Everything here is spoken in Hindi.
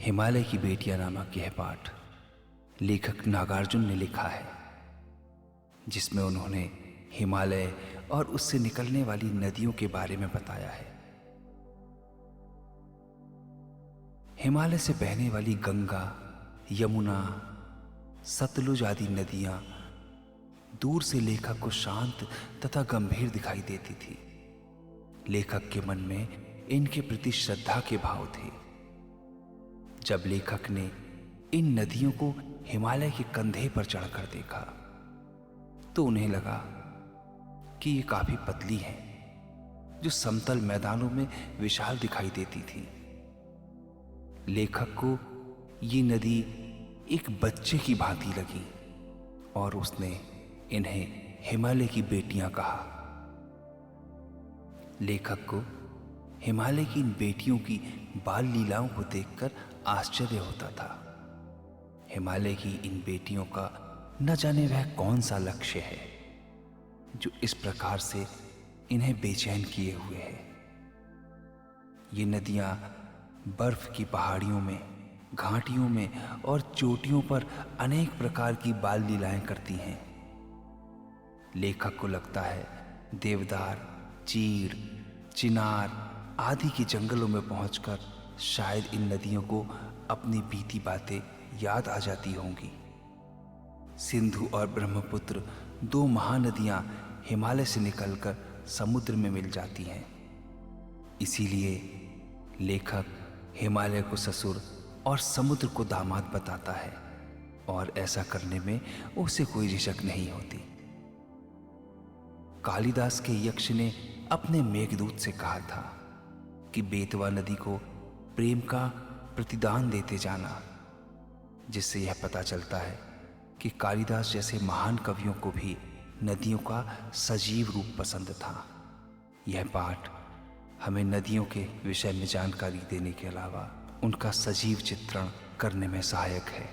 हिमालय की बेटियां नामक यह पाठ लेखक नागार्जुन ने लिखा है, जिसमें उन्होंने हिमालय और उससे निकलने वाली नदियों के बारे में बताया है। हिमालय से बहने वाली गंगा, यमुना, सतलुज आदि नदियां दूर से लेखक को शांत तथा गंभीर दिखाई देती थी। लेखक के मन में इनके प्रति श्रद्धा के भाव थे। जब लेखक ने इन नदियों को हिमालय के कंधे पर चढ़कर देखा तो उन्हें लगा कि ये काफी पतली हैं, जो समतल मैदानों में विशाल दिखाई देती थी। लेखक को ये नदी एक बच्चे की भांति लगी और उसने इन्हें हिमालय की बेटियां कहा। लेखक को हिमालय की इन बेटियों की बाल लीलाओं को देखकर आश्चर्य होता था। हिमालय की इन बेटियों का न जाने वह कौन सा लक्ष्य है जो इस प्रकार से इन्हें बेचैन किए हुए है। ये नदियां बर्फ की पहाड़ियों में, घाटियों में और चोटियों पर अनेक प्रकार की बाल लीलाएं करती हैं। लेखक को लगता है देवदार, चीड़, चिनार आदि के जंगलों में पहुंचकर शायद इन नदियों को अपनी बीती बातें याद आ जाती होंगी। सिंधु और ब्रह्मपुत्र दो महानदियां हिमालय से निकलकर समुद्र में मिल जाती हैं। इसीलिए लेखक हिमालय को ससुर और समुद्र को दामाद बताता है और ऐसा करने में उसे कोई झिझक नहीं होती। कालिदास के यक्ष ने अपने मेघदूत से कहा था कि बेतवा नदी को प्रेम का प्रतिदान देते जाना, जिससे यह पता चलता है कि कालिदास जैसे महान कवियों को भी नदियों का सजीव रूप पसंद था। यह पाठ हमें नदियों के विषय में जानकारी देने के अलावा उनका सजीव चित्रण करने में सहायक है।